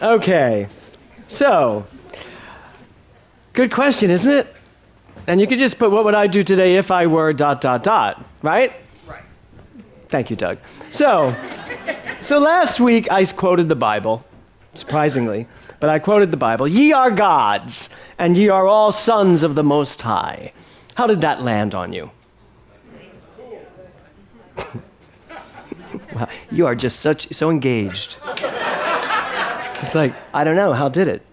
Okay, so, good question, isn't it? And you could just put, what would I do today if I were ... right? Right. Thank you, Doug. So last week I quoted the Bible, surprisingly, but I quoted the Bible. Ye are gods, and ye are all sons of the Most High. How did that land on you? Wow, you are just so engaged. It's like, I don't know, how did it?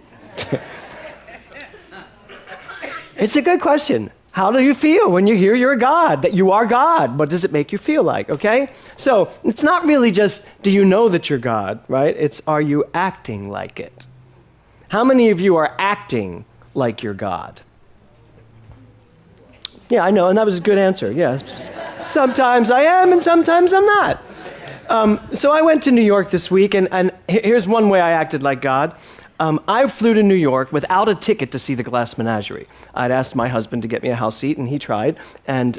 It's a good question. How do you feel when you hear you're a God, that you are God? What does it make you feel like, okay? So it's not really just, do you know that you're God, right? It's, are you acting like it? How many of you are acting like you're God? Yeah, I know, and that was a good answer. Yeah, sometimes I am and sometimes I'm not. So I went to New York this week, and here's one way I acted like God. I flew to New York without a ticket to see the Glass Menagerie. I'd asked my husband to get me a house seat, and he tried, and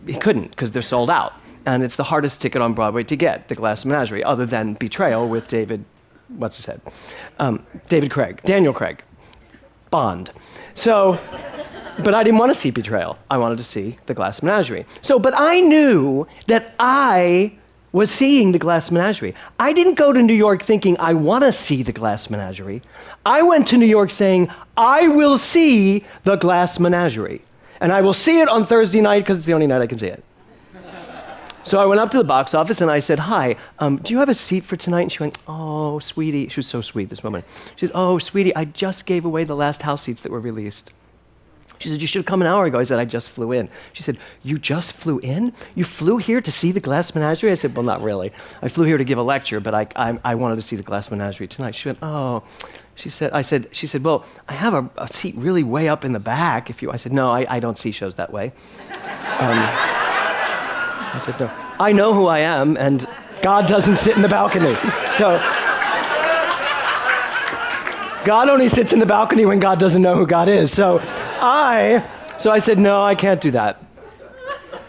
he couldn't because they're sold out. And it's the hardest ticket on Broadway to get, the Glass Menagerie, other than Betrayal with David, what's his head? Daniel Craig, Bond. So, but I didn't want to see Betrayal. I wanted to see the Glass Menagerie. So, but I knew that I was seeing the Glass Menagerie. I didn't go to New York thinking, I want to see the Glass Menagerie. I went to New York saying, I will see the Glass Menagerie. And I will see it on Thursday night because it's the only night I can see it. So I went up to the box office and I said, hi, do you have a seat for tonight? And she went, oh, sweetie. She was so sweet, this woman. She said, oh, sweetie, I just gave away the last house seats that were released. She said, you should have come an hour ago. I said, I just flew in. She said, you just flew in? You flew here to see the Glass Menagerie? I said, well, not really. I flew here to give a lecture, but I wanted to see the Glass Menagerie tonight. She went, oh. She said, well, I have a seat really way up in the back. I said, no, I don't see shows that way. I said, no. I know who I am, and God doesn't sit in the balcony. So God only sits in the balcony when God doesn't know who God is. So I said, no, I can't do that.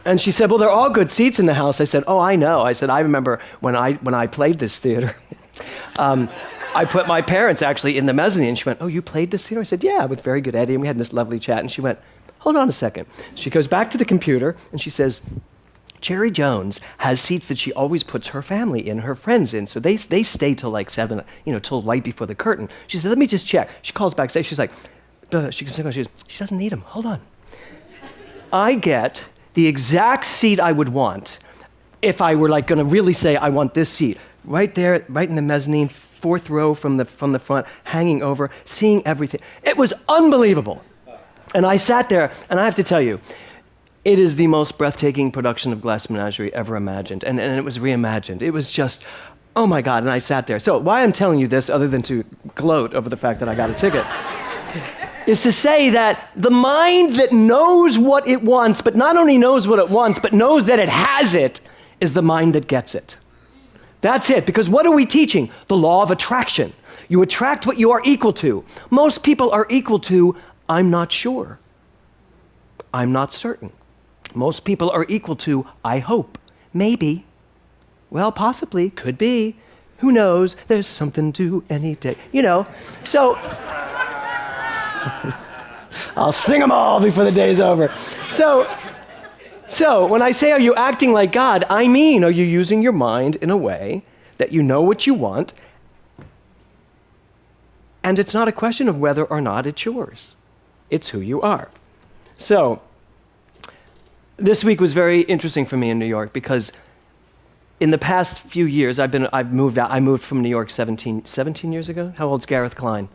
And she said, well, they're all good seats in the house. I said, oh, I know. I said, I remember when I played this theater, I put my parents actually in the mezzanine. She went, oh, you played this theater? I said, yeah, with very good Eddie. And we had this lovely chat. And she went, hold on a second. She goes back to the computer and she says, Cherry Jones has seats that she always puts her family in, her friends in. So they stay till like 7, till right before the curtain. She said, let me just check. She calls back, she's like, she goes, she doesn't need them. Hold on. I get the exact seat I would want if I were like going to really say, I want this seat. Right there, right in the mezzanine, 4th row from the front, hanging over, seeing everything. It was unbelievable. And I sat there, and I have to tell you, it is the most breathtaking production of Glass Menagerie ever imagined. And it was reimagined. It was just, oh my God, and I sat there. So why I'm telling you this, other than to gloat over the fact that I got a ticket, is to say that the mind that knows what it wants, but not only knows what it wants, but knows that it has it, is the mind that gets it. That's it, because what are we teaching? The law of attraction. You attract what you are equal to. Most people are equal to, I'm not sure. I'm not certain. Most people are equal to, I hope, maybe, well, possibly, could be, who knows, there's something to any day, So, I'll sing them all before the day's over. So when I say, are you acting like God, I mean, are you using your mind in a way that you know what you want, and it's not a question of whether or not it's yours. It's who you are. So, this week was very interesting for me in New York because in the past few years, I moved out. I moved from New York 17 years ago. How old's Gareth Klein?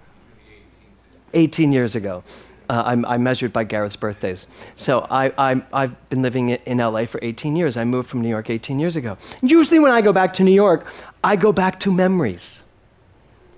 18 years ago. I measured by Gareth's birthdays. So I've been living in LA for 18 years. I moved from New York 18 years ago. Usually when I go back to New York, I go back to memories.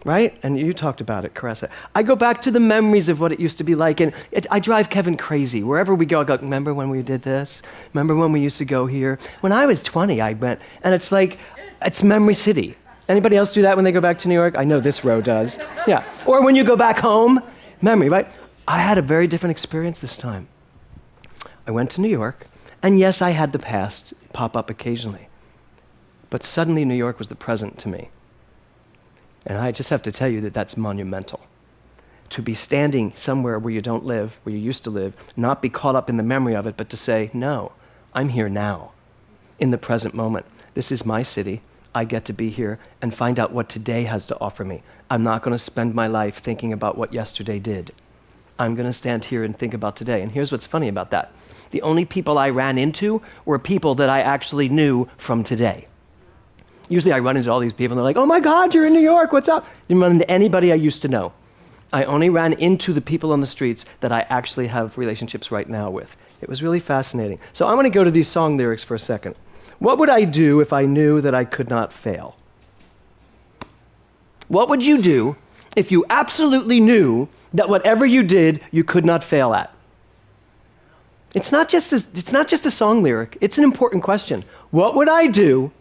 Right? And you talked about it, Caressa. I go back to the memories of what it used to be like, and I drive Kevin crazy. Wherever we go, I go, remember when we did this? Remember when we used to go here? When I was 20, I went, and it's like, it's Memory City. Anybody else do that when they go back to New York? I know this row does. Yeah. Or when you go back home, memory, right? I had a very different experience this time. I went to New York, and yes, I had the past pop up occasionally. But suddenly New York was the present to me. And I just have to tell you that that's monumental. To be standing somewhere where you don't live, where you used to live, not be caught up in the memory of it, but to say, no, I'm here now, in the present moment. This is my city. I get to be here and find out what today has to offer me. I'm not going to spend my life thinking about what yesterday did. I'm going to stand here and think about today. And here's what's funny about that. The only people I ran into were people that I actually knew from today. Usually I run into all these people and they're like, oh my God, you're in New York, what's up? Didn't run into anybody I used to know. I only ran into the people on the streets that I actually have relationships right now with. It was really fascinating. So I want to go to these song lyrics for a second. What would I do if I knew that I could not fail? What would you do if you absolutely knew that whatever you did, you could not fail at? It's not just a song lyric. It's an important question. What would I do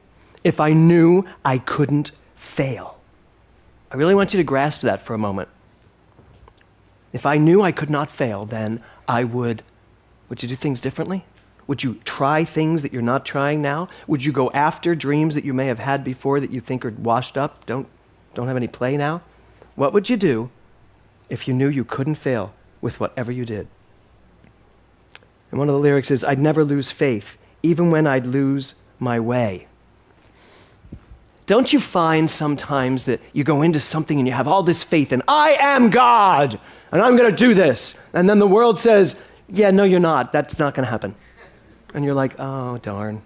if I knew I couldn't fail? I really want you to grasp that for a moment. If I knew I could not fail, then would you do things differently? Would you try things that you're not trying now? Would you go after dreams that you may have had before that you think are washed up, don't have any play now? What would you do if you knew you couldn't fail with whatever you did? And one of the lyrics is, I'd never lose faith, even when I'd lose my way. Don't you find sometimes that you go into something and you have all this faith and I am God and I'm going to do this. And then the world says, yeah, no, you're not. That's not going to happen. And you're like, oh, darn.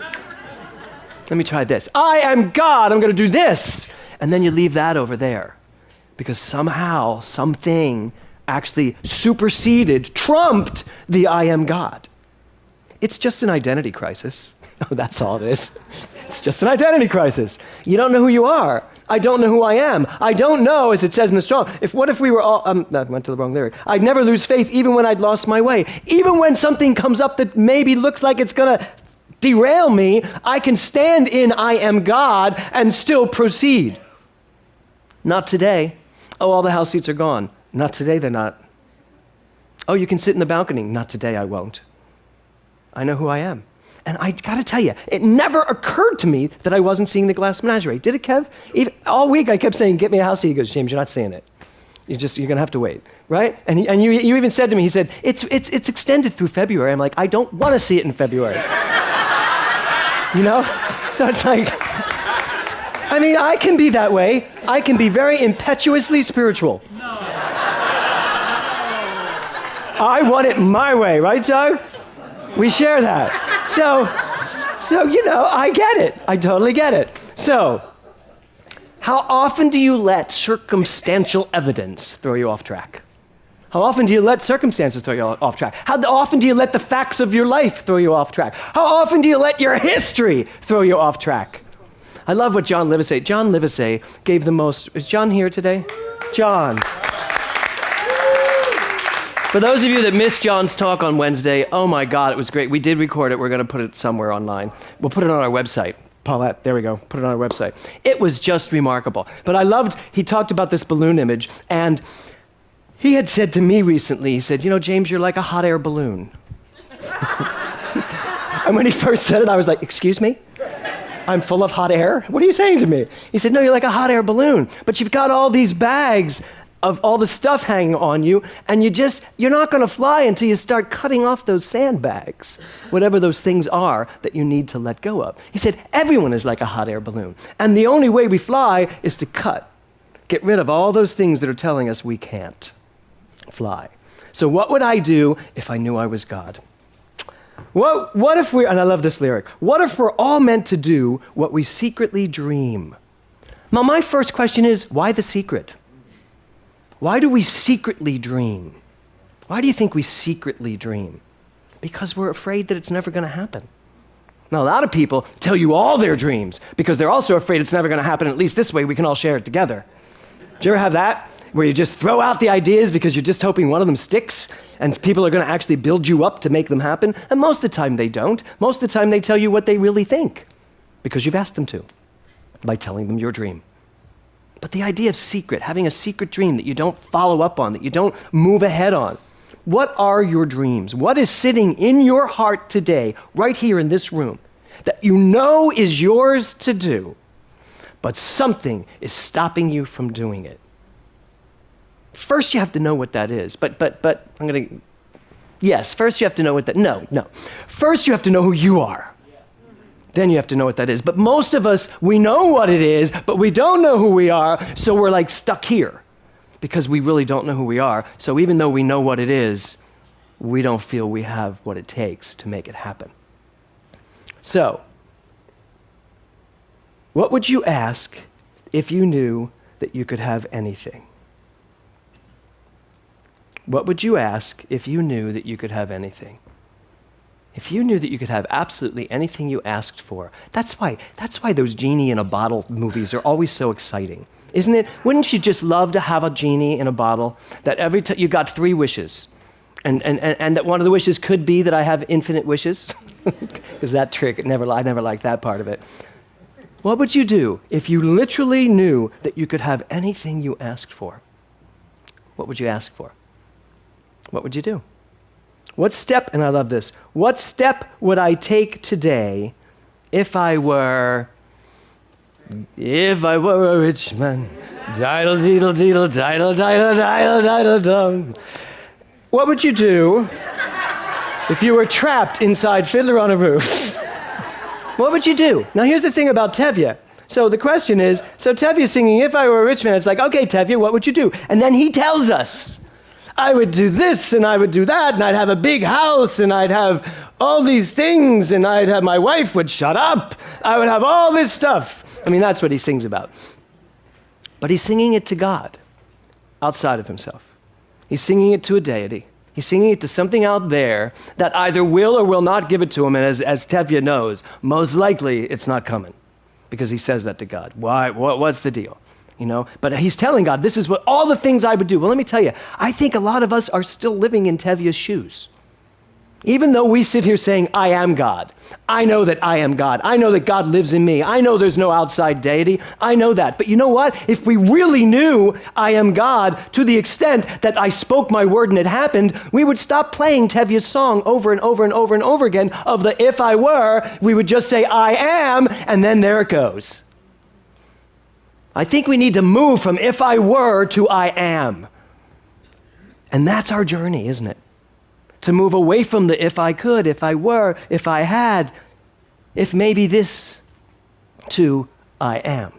Let me try this. I am God. I'm going to do this. And then you leave that over there because somehow something actually superseded, trumped the I am God. It's just an identity crisis. Oh, that's all it is. It's just an identity crisis. You don't know who you are. I don't know who I am. I don't know, as it says in the Strong. What if we were all, that went to the wrong lyric. I'd never lose faith even when I'd lost my way. Even when something comes up that maybe looks like it's going to derail me, I can stand in I am God and still proceed. Not today. Oh, all the house seats are gone. Not today, they're not. Oh, you can sit in the balcony. Not today, I won't. I know who I am. And I got to tell you, it never occurred to me that I wasn't seeing the Glass Menagerie. Did it, Kev? All week I kept saying, get me a house seat. He goes, James, you're not seeing it. You're going to have to wait, right? And you even said to me, he said, it's extended through February. I'm like, I don't want to see it in February. You know? So it's like, I mean, I can be that way. I can be very impetuously spiritual. No. I want it my way, right, Doug? We share that. So, I get it. I totally get it. So, how often do you let circumstantial evidence throw you off track? How often do you let circumstances throw you off track? How often do you let the facts of your life throw you off track? How often do you let your history throw you off track? I love what John Livesay. John Livesay gave the most. Is John here today? John. For those of you that missed John's talk on Wednesday, oh my God, it was great. We did record it. We're going to put it somewhere online. We'll put it on our website. Paulette, there we go. Put it on our website. It was just remarkable. But I loved, he talked about this balloon image, and he had said to me recently, he said, James, you're like a hot air balloon. And when he first said it, I was like, excuse me? I'm full of hot air? What are you saying to me? He said, no, you're like a hot air balloon, but you've got all these bags of all the stuff hanging on you, and you're not going to fly until you start cutting off those sandbags, whatever those things are that you need to let go of. He said, everyone is like a hot air balloon, and the only way we fly is to get rid of all those things that are telling us we can't fly. So what would I do if I knew I was God? What if and I love this lyric, what if we're all meant to do what we secretly dream? Now, my first question is, why the secret? Why do we secretly dream? Why do you think we secretly dream? Because we're afraid that it's never going to happen. Now, a lot of people tell you all their dreams because they're also afraid it's never going to happen. At least this way we can all share it together. Do you ever have that? Where you just throw out the ideas because you're just hoping one of them sticks and people are going to actually build you up to make them happen? And most of the time they don't. Most of the time they tell you what they really think because you've asked them to by telling them your dream. But the idea of secret, having a secret dream that you don't follow up on, that you don't move ahead on. What are your dreams? What is sitting in your heart today, right here in this room, that you know is yours to do, but something is stopping you from doing it. First, you have to know what that is. But I'm going to, yes, first you have to know what that, no. First, you have to know who you are. Then you have to know what that is. But most of us, we know what it is, but we don't know who we are, so we're like stuck here because we really don't know who we are. So even though we know what it is, we don't feel we have what it takes to make it happen. So, what would you ask if you knew that you could have anything? What would you ask if you knew that you could have anything? If you knew that you could have absolutely anything you asked for, that's why those genie in a bottle movies are always so exciting, isn't it? Wouldn't you just love to have a genie in a bottle that every time you got 3 wishes, and that one of the wishes could be that I have infinite wishes, because that trick, I never liked that part of it. What would you do if you literally knew that you could have anything you asked for? What would you ask for? What would you do? What step, and I love this, what step would I take today if I were a rich man? Diddle, deedle, deedle, diddle, diddle, diddle, diddle, dum. What would you do if you were trapped inside Fiddler on a Roof? What would you do? Now here's the thing about Tevye. So the question is, so Tevye's singing, if I were a rich man, it's like, okay, Tevye, what would you do? And then he tells us, I would do this, and I would do that, and I'd have a big house, and I'd have all these things, and my wife would shut up. I would have all this stuff. I mean, that's what he sings about. But he's singing it to God, outside of himself. He's singing it to a deity. He's singing it to something out there that either will or will not give it to him, and as Tevye knows, most likely it's not coming, because he says that to God. Why? What's the deal? You know, but he's telling God, this is what all the things I would do. Well, let me tell you, I think a lot of us are still living in Tevye's shoes. Even though we sit here saying, I am God. I know that I am God. I know that God lives in me. I know there's no outside deity. I know that. But you know what? If we really knew I am God to the extent that I spoke my word and it happened, we would stop playing Tevye's song over and over and over and over again of the if I were. We would just say, I am, and then there it goes. I think we need to move from if I were to I am. And that's our journey, isn't it? To move away from the if I could, if I were, if I had, if maybe this, to I am.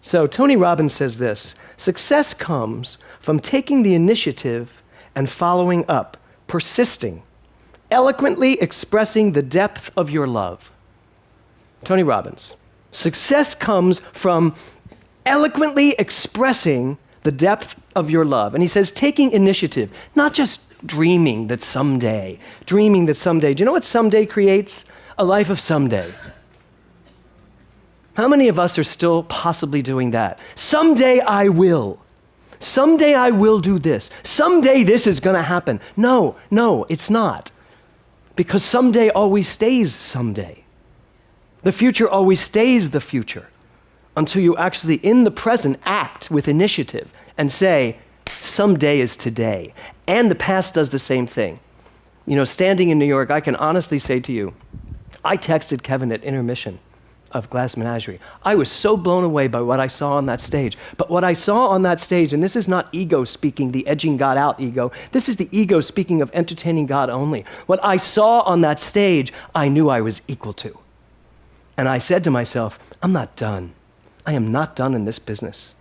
So Tony Robbins says this, success comes from taking the initiative and following up, persisting, eloquently expressing the depth of your love. Tony Robbins. Success comes from eloquently expressing the depth of your love. And he says, taking initiative, not just dreaming that someday. Do you know what someday creates? A life of someday. How many of us are still possibly doing that? Someday I will. Someday I will do this. Someday this is going to happen. No, it's not. Because someday always stays someday. The future always stays the future until you actually, in the present, act with initiative and say, someday is today. And the past does the same thing. You know, standing in New York, I can honestly say to you, I texted Kevin at intermission of Glass Menagerie. I was so blown away by what I saw on that stage. But what I saw on that stage, and this is not ego speaking, the edging God out ego, this is the ego speaking of entertaining God only. What I saw on that stage, I knew I was equal to. And I said to myself, I'm not done. I am not done in this business.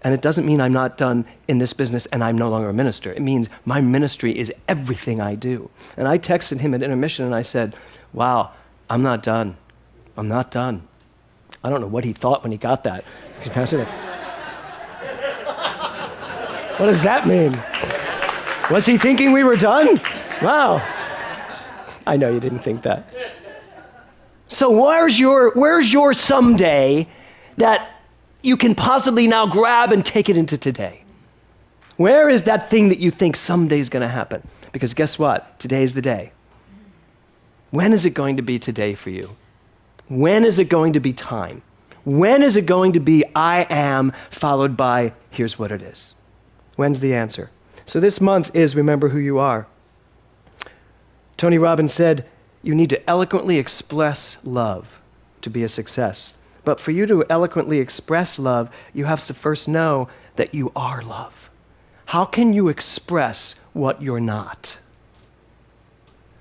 And it doesn't mean I'm not done in this business and I'm no longer a minister. It means my ministry is everything I do. And I texted him at intermission and I said, wow, I'm not done. I'm not done. I don't know what he thought when he got that. What does that mean? Was he thinking we were done? Wow. I know you didn't think that. So where's your someday that you can possibly now grab and take it into today? Where is that thing that you think someday is going to happen? Because guess what? Today is the day. When is it going to be today for you? When is it going to be time? When is it going to be I am followed by here's what it is? When's the answer? So this month is remember who you are. Tony Robbins said, you need to eloquently express love to be a success. But for you to eloquently express love, you have to first know that you are love. How can you express what you're not?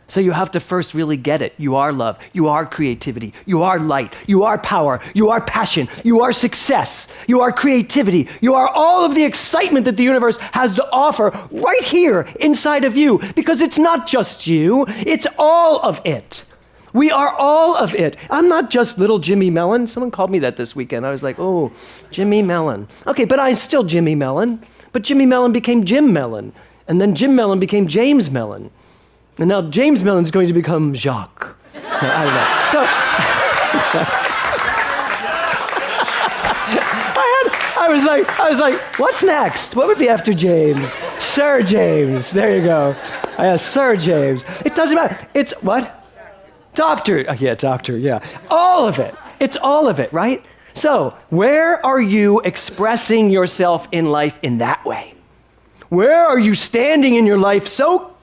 So you have to first really get it. You are love. You are creativity. You are light. You are power. You are passion. You are success. You are creativity. You are all of the excitement that the universe has to offer right here inside of you, because it's not just you. It's all of it. We are all of it. I'm not just little Jimmy Mellon. Someone called me that this weekend. I was like, oh, Jimmy Mellon. Okay, but I'm still Jimmy Mellon. But Jimmy Mellon became Jim Mellon. And then Jim Mellon became James Mellon. And now James Mellon's going to become Jacques. I don't know. So I was like, what's next? What would be after James? Sir James. There you go. Sir James. It doesn't matter. It's what? Doctor. Yeah, doctor, yeah. All of it. It's all of it, right? So, where are you expressing yourself in life in that way? Where are you standing in your life so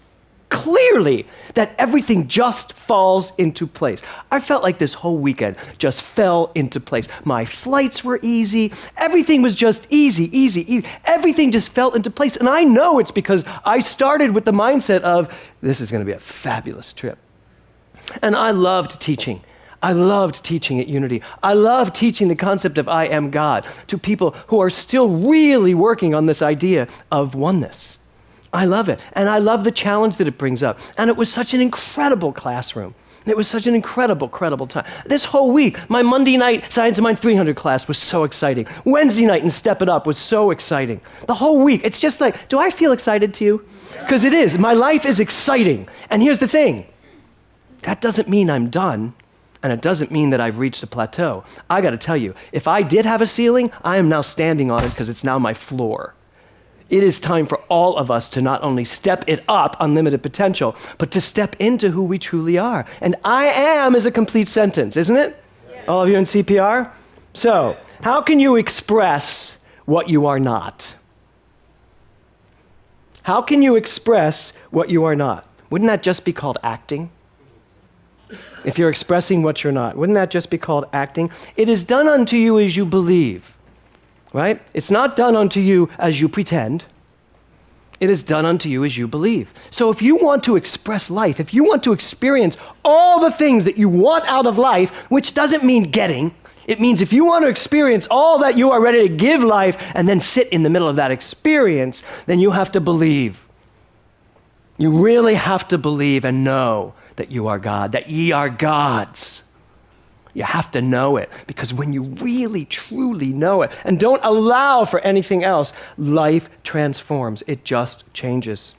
clearly that everything just falls into place? I felt like this whole weekend just fell into place. My flights were easy. Everything was just easy. Everything just fell into place. And I know it's because I started with the mindset of, this is going to be a fabulous trip. And I loved teaching. I loved teaching at Unity. I loved teaching the concept of I am God to people who are still really working on this idea of oneness. I love it. And I love the challenge that it brings up. And it was such an incredible classroom. It was such an incredible time. This whole week, my Monday night Science of Mind 300 class was so exciting. Wednesday night in Step It Up was so exciting. The whole week, it's just like, do I feel excited to you? Because it is. My life is exciting. And here's the thing. That doesn't mean I'm done, and it doesn't mean that I've reached a plateau. I got to tell you, if I did have a ceiling, I am now standing on it because it's now my floor. It is time for all of us to not only step it up, unlimited potential, but to step into who we truly are. And I am is a complete sentence, isn't it? Yeah. All of you in CPR? So, how can you express what you are not? How can you express what you are not? Wouldn't that just be called acting? If you're expressing what you're not, wouldn't that just be called acting? It is done unto you as you believe, right? It's not done unto you as you pretend. It is done unto you as you believe. So if you want to express life, if you want to experience all the things that you want out of life, which doesn't mean getting, it means if you want to experience all that you are ready to give life and then sit in the middle of that experience, then you have to believe. You really have to believe and know that you are God, that ye are gods. You have to know it, because when you really, truly know it and don't allow for anything else, life transforms. It just changes.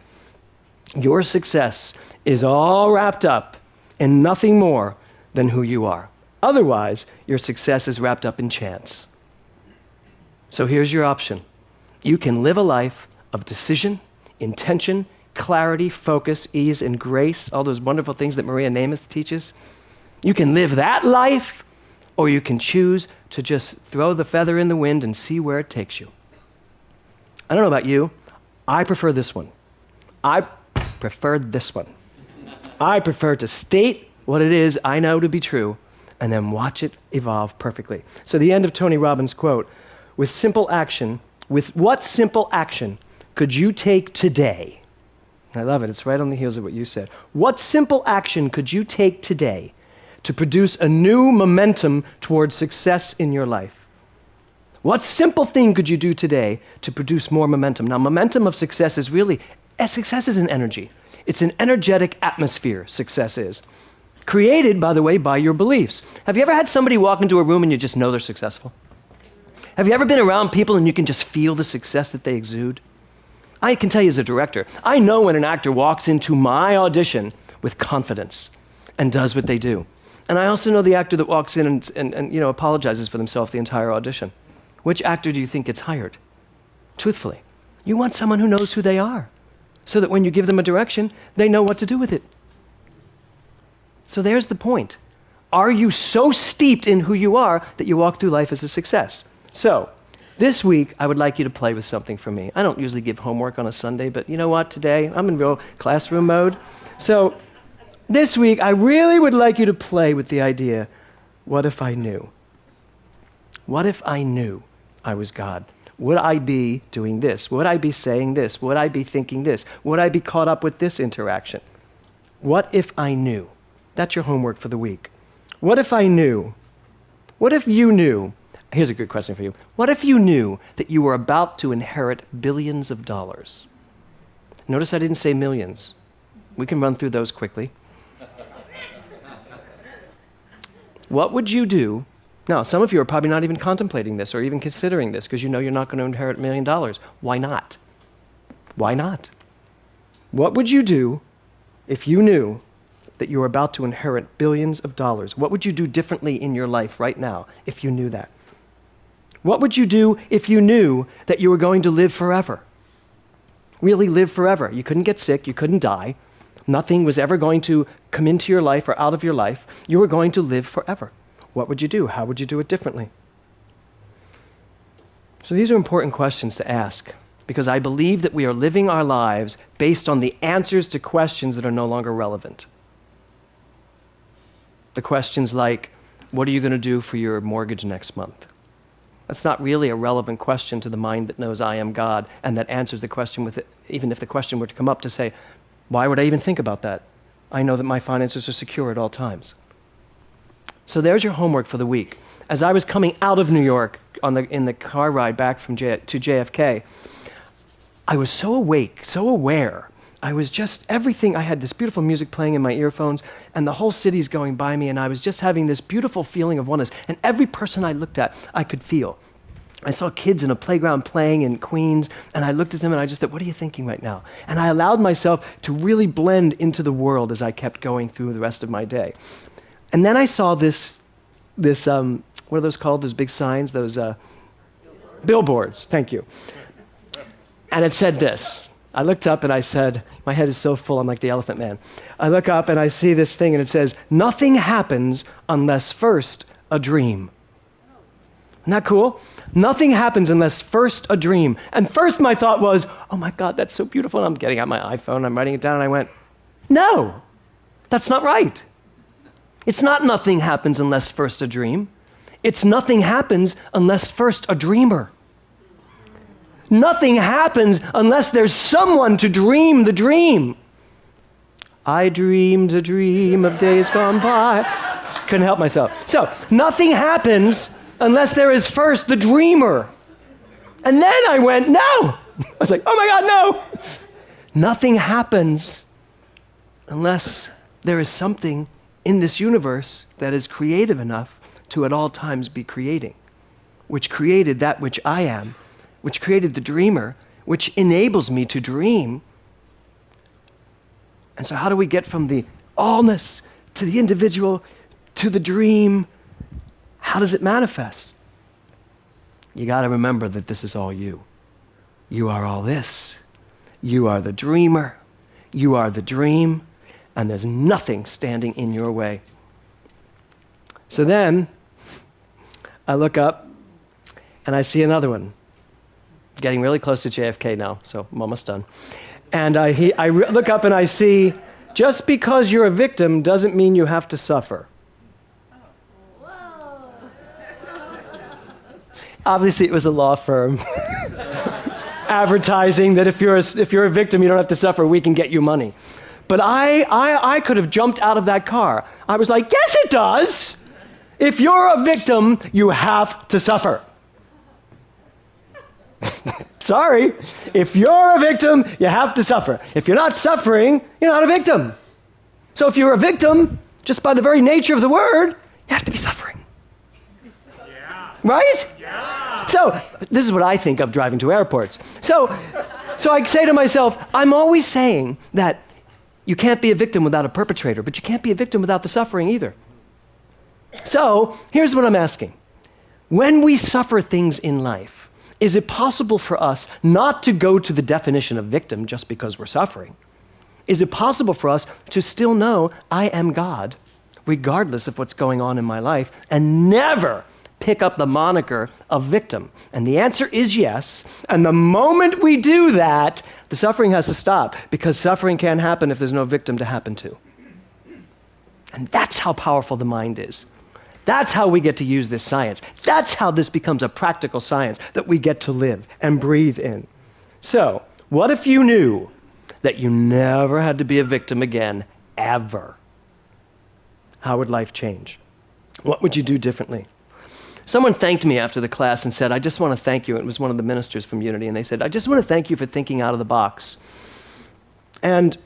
Your success is all wrapped up in nothing more than who you are. Otherwise, your success is wrapped up in chance. So here's your option. You can live a life of decision, intention, clarity, focus, ease, and grace, all those wonderful things that Maria Namath teaches. You can live that life, or you can choose to just throw the feather in the wind and see where it takes you. I don't know about you. I prefer this one. I prefer to state what it is I know to be true and then watch it evolve perfectly. So the end of Tony Robbins' quote, with what simple action could you take today? I love it. It's right on the heels of what you said. What simple action could you take today to produce a new momentum towards success in your life? What simple thing could you do today to produce more momentum? Now, momentum of success is an energy. It's an energetic atmosphere, success is. Created, by the way, by your beliefs. Have you ever had somebody walk into a room and you just know they're successful? Have you ever been around people and you can just feel the success that they exude? I can tell you as a director, I know when an actor walks into my audition with confidence and does what they do. And I also know the actor that walks in and apologizes for themselves the entire audition. Which actor do you think gets hired? Truthfully. You want someone who knows who they are, so that when you give them a direction, they know what to do with it. So there's the point. Are you so steeped in who you are that you walk through life as a success? So, this week, I would like you to play with something for me. I don't usually give homework on a Sunday, but you know what? Today, I'm in real classroom mode. So this week, I really would like you to play with the idea, what if I knew? What if I knew I was God? Would I be doing this? Would I be saying this? Would I be thinking this? Would I be caught up with this interaction? What if I knew? That's your homework for the week. What if I knew? What if you knew? Here's a good question for you. What if you knew that you were about to inherit billions of dollars? Notice I didn't say millions. We can run through those quickly. What would you do? Now, some of you are probably not even contemplating this or even considering this because you know you're not going to inherit $1 million. Why not? Why not? What would you do if you knew that you were about to inherit billions of dollars? What would you do differently in your life right now if you knew that? What would you do if you knew that you were going to live forever? Really live forever. You couldn't get sick, you couldn't die. Nothing was ever going to come into your life or out of your life. You were going to live forever. What would you do? How would you do it differently? So these are important questions to ask because I believe that we are living our lives based on the answers to questions that are no longer relevant. The questions like, what are you going to do for your mortgage next month? That's not really a relevant question to the mind that knows I am God and that answers the question with it, even if the question were to come up to say, why would I even think about that? I know that my finances are secure at all times. So there's your homework for the week. As I was coming out of New York in the car ride back to JFK, I was so awake, so aware. I was just, everything, I had this beautiful music playing in my earphones, and the whole city's going by me, and I was just having this beautiful feeling of oneness. And every person I looked at, I could feel. I saw kids in a playground playing in Queens, and I looked at them and I just said, what are you thinking right now? And I allowed myself to really blend into the world as I kept going through the rest of my day. And then I saw this what are those called, those big signs, those billboards, thank you. And it said this. I looked up and I said, my head is so full, I'm like the Elephant Man. I look up and I see this thing and it says, nothing happens unless first a dream. Isn't that cool? Nothing happens unless first a dream. And first my thought was, oh my God, that's so beautiful. And I'm getting out my iPhone, I'm writing it down, and I went, no, that's not right. It's not nothing happens unless first a dream. It's nothing happens unless first a dreamer. Nothing happens unless there's someone to dream the dream. I dreamed a dream of days gone by. Just couldn't help myself. So, nothing happens unless there is first the dreamer. And then I went, no. I was like, oh my God, no. Nothing happens unless there is something in this universe that is creative enough to at all times be creating, which created that which I am, which created the dreamer, which enables me to dream. And so how do we get from the allness to the individual to the dream? How does it manifest? You got to remember that this is all you. You are all this. You are the dreamer. You are the dream. And there's nothing standing in your way. So then, I look up and I see another one. Getting really close to JFK now, so I'm almost done. And I look up and I see, just because you're a victim doesn't mean you have to suffer. Obviously, it was a law firm advertising that if you're a victim, you don't have to suffer, we can get you money. But I could have jumped out of that car. I was like, yes, it does. If you're a victim, you have to suffer. Sorry. If you're a victim, you have to suffer. If you're not suffering, you're not a victim. So if you're a victim, just by the very nature of the word, you have to be suffering. Yeah. Right? Yeah. So this is what I think of driving to airports. So I say to myself, I'm always saying that you can't be a victim without a perpetrator, but you can't be a victim without the suffering either. So here's what I'm asking. When we suffer things in life, is it possible for us not to go to the definition of victim just because we're suffering? Is it possible for us to still know I am God, regardless of what's going on in my life, and never pick up the moniker of victim? And the answer is yes. And the moment we do that, the suffering has to stop, because suffering can't happen if there's no victim to happen to. And that's how powerful the mind is. That's how we get to use this science. That's how this becomes a practical science that we get to live and breathe in. So, what if you knew that you never had to be a victim again, ever? How would life change? What would you do differently? Someone thanked me after the class and said, I just want to thank you. It was one of the ministers from Unity, and they said, I just want to thank you for thinking out of the box. And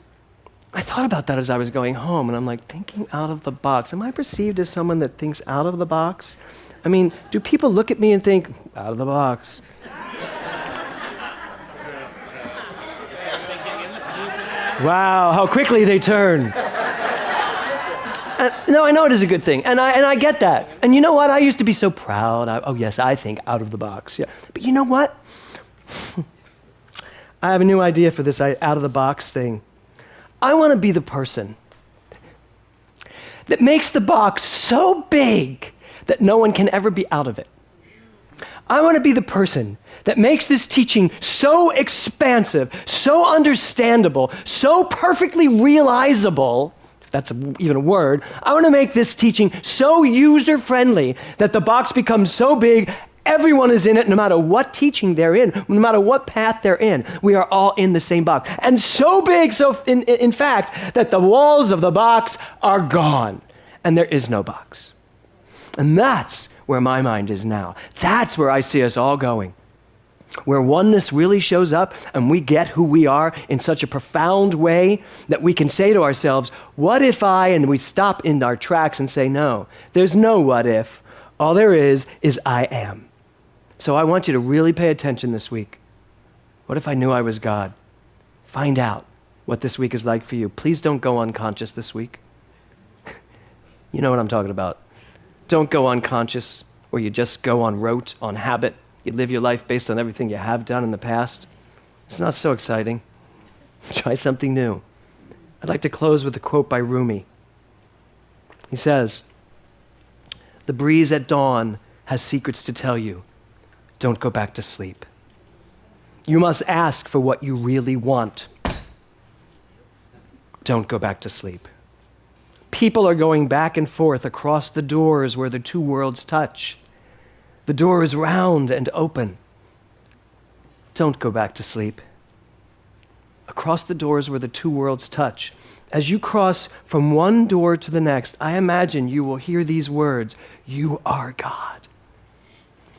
I thought about that as I was going home, and I'm like, thinking out of the box. Am I perceived as someone that thinks out of the box? I mean, do people look at me and think, out of the box? Wow, how quickly they turn. No, I know it is a good thing, and I get that. And you know what? I used to be so proud. Oh, yes, I think out of the box. Yeah. But you know what? I have a new idea for this out of the box thing. I want to be the person that makes the box so big that no one can ever be out of it. I want to be the person that makes this teaching so expansive, so understandable, so perfectly realizable, if that's even a word. I want to make this teaching so user-friendly that the box becomes so big, everyone is in it, no matter what teaching they're in, no matter what path they're in. We are all in the same box. And so big, so in fact, that the walls of the box are gone, and there is no box. And that's where my mind is now. That's where I see us all going. Where oneness really shows up and we get who we are in such a profound way that we can say to ourselves, what if I, and we stop in our tracks and say, no, there's no what if. All there is I am. So I want you to really pay attention this week. What if I knew I was God? Find out what this week is like for you. Please don't go unconscious this week. You know what I'm talking about. Don't go unconscious, or you just go on rote, on habit. You live your life based on everything you have done in the past. It's not so exciting. Try something new. I'd like to close with a quote by Rumi. He says, "The breeze at dawn has secrets to tell you. Don't go back to sleep. You must ask for what you really want. Don't go back to sleep. People are going back and forth across the doors where the two worlds touch. The door is round and open. Don't go back to sleep. Across the doors where the two worlds touch. As you cross from one door to the next, I imagine you will hear these words, you are God.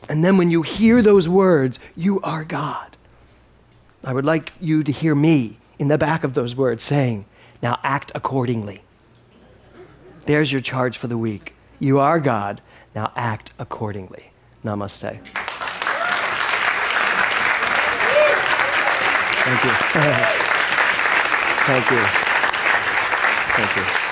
And then when you hear those words, you are God, I would like you to hear me in the back of those words saying, now act accordingly. There's your charge for the week. You are God. Now act accordingly. Namaste. Thank you. Thank you. Thank you.